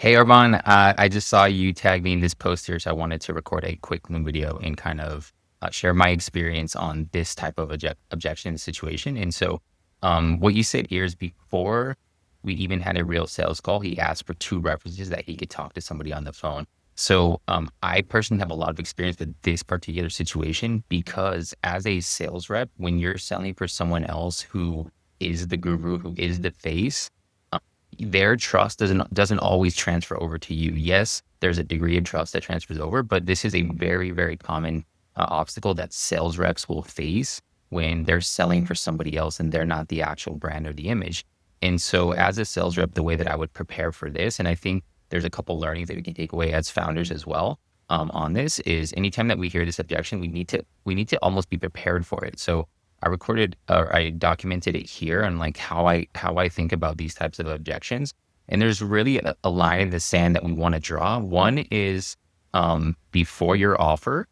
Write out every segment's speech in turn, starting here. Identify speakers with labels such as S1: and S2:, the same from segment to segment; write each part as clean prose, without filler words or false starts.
S1: Hey Arban, I just saw you tag me in this post here, so I wanted to record a quick little video and kind of share my experience on this type of objection situation. And so, what you said here is before we even had a real sales call, he asked for two references that he could talk to somebody on the phone. So, I personally have a lot of experience with this particular situation because as a sales rep, when you're selling for someone else who is the guru, who is the face, their trust doesn't always transfer over to you. Yes, there's a degree of trust that transfers over, but this is a very, very common obstacle that sales reps will face when they're selling for somebody else and they're not the actual brand or the image. And so as a sales rep, the way that I would prepare for this, and I think there's a couple learnings that we can take away as founders as well, on this is anytime that we hear this objection, we need to almost be prepared for it. So I recorded or I documented it here on like how I think about these types of objections. And there's really a line in the sand that we want to draw. One is before your offer,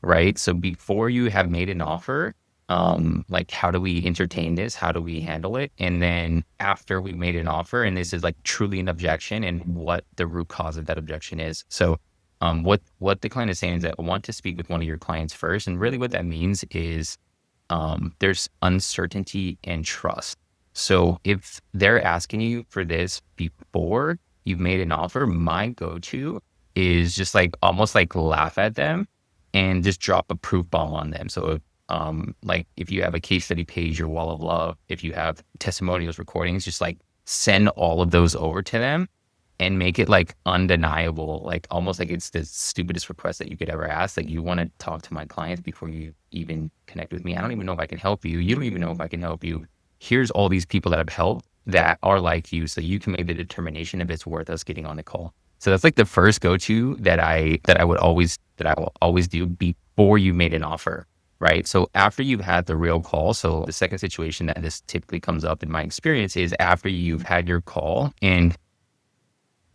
S1: right? So before you have made an offer, like how do we entertain this? How do we handle it? And then after we've made an offer, and this is like truly an objection and what the root cause of that objection is. So what the client is saying is that I want to speak with one of your clients first. And really what that means is there's uncertainty and trust. So if they're asking you for this before you've made an offer, my go-to is just like almost like laugh at them and just drop a proof bomb on them. So like if you have a case study page, your wall of love, if you have testimonials, recordings, just like send all of those over to them and make it like undeniable, like almost like it's the stupidest request that you could ever ask. Like, you want to talk to my clients before you even connect with me. I don't even know if I can help you. You don't even know if I can help you. Here's all these people that I've helped that are like you. So you can make the determination if it's worth us getting on the call. So that's like the first go-to that I will always do before you made an offer. Right. So after you've had the real call, so the second situation that this typically comes up in my experience is after you've had your call. And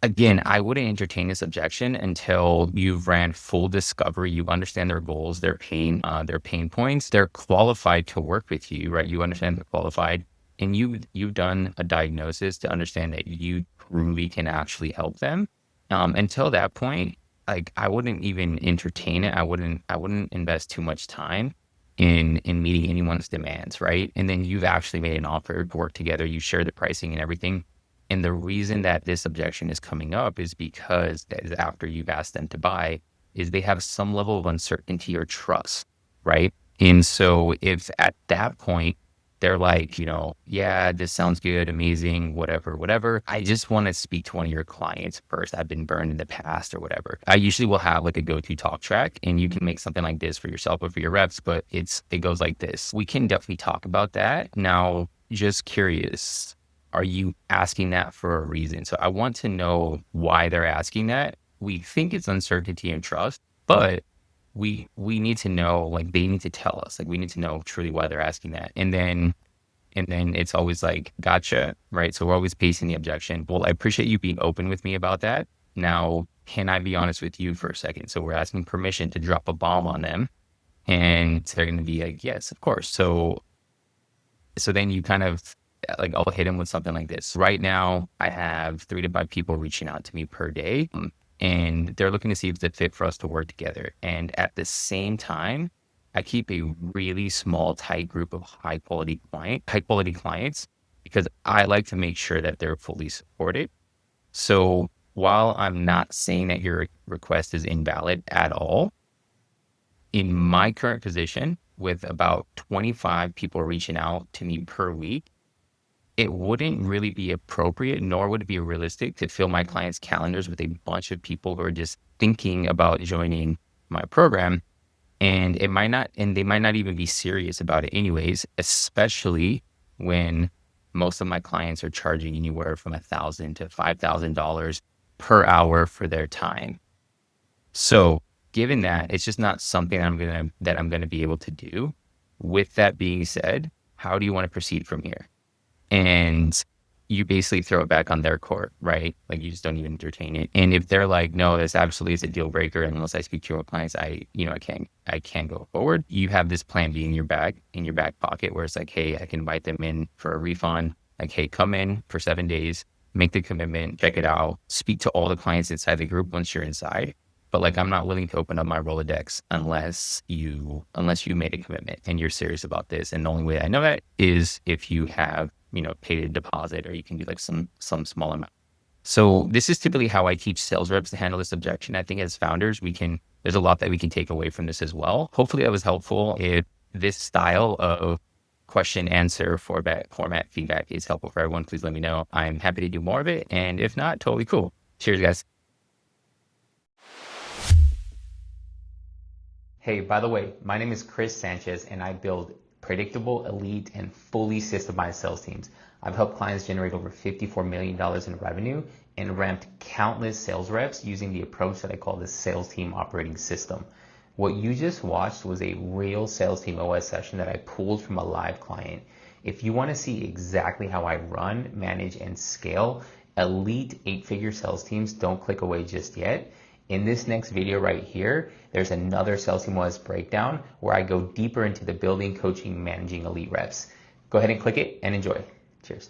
S1: again, I wouldn't entertain this objection until you've ran full discovery. You understand their goals, their pain points. They're qualified to work with you, right? You understand they're qualified, and you've done a diagnosis to understand that you truly can actually help them. Until that point, like I wouldn't even entertain it. I wouldn't invest too much time in meeting anyone's demands, right? And then you've actually made an offer to work together. You share the pricing and everything, and the reason that this objection is coming up is because after you've asked them to buy, is they have some level of uncertainty or trust, right? And so if at that point they're like, yeah, this sounds good, amazing, whatever, whatever. I just want to speak to one of your clients first. I've been burned in the past or whatever. I usually will have like a go-to talk track, and you can make something like this for yourself or for your reps, but it goes like this. We can definitely talk about that. Now, just curious, are you asking that for a reason? So I want to know why they're asking that. We think it's uncertainty and trust, but we need to know, like they need to tell us, like we need to know truly why they're asking that. And then it's always like, gotcha, right? So we're always pacing the objection. Well, I appreciate you being open with me about that. Now, can I be honest with you for a second? So we're asking permission to drop a bomb on them. And they're going to be like, yes, of course. So then you kind of like, I'll hit them with something like this. Right now, I have 3 to 5 people reaching out to me per day, and they're looking to see if it's a fit for us to work together. And at the same time, I keep a really small, tight group of high quality clients because I like to make sure that they're fully supported. So while I'm not saying that your request is invalid at all, in my current position with about 25 people reaching out to me per week, it wouldn't really be appropriate, nor would it be realistic to fill my clients' calendars with a bunch of people who are just thinking about joining my program. And they might not even be serious about it anyways, especially when most of my clients are charging anywhere from $1,000 to $5,000 per hour for their time. So given that, it's just not something that I'm gonna be able to do. With that being said, how do you want to proceed from here? And you basically throw it back on their court, right? Like you just don't even entertain it. And if they're like, no, this absolutely is a deal breaker, and unless I speak to your clients, I can't go forward. You have this plan B in your back pocket where it's like, hey, I can invite them in for a refund. Like, hey, come in for 7 days. make the commitment, check it out, speak to all the clients inside the group once you're inside. But like, I'm not willing to open up my Rolodex unless you made a commitment and you're serious about this. And the only way I know that is if you have, paid a deposit, or you can do like some small amount. So this is typically how I teach sales reps to handle this objection. I think as founders, there's a lot that we can take away from this as well. Hopefully that was helpful. If this style of question answer format feedback is helpful for everyone, please let me know. I'm happy to do more of it. And if not, totally cool. Cheers, guys. Hey, by the way, my name is Chris Sanchez, and I build predictable, elite, and fully systemized sales teams. I've helped clients generate over $54 million in revenue and ramped countless sales reps using the approach that I call the sales team operating system. What you just watched was a real sales team OS session that I pulled from a live client. If you want to see exactly how I run, manage, and scale elite 8-figure sales teams, don't click away just yet. In this next video right here, there's another sales team OS breakdown where I go deeper into the building, coaching, managing elite reps. Go ahead and click it and enjoy. Cheers.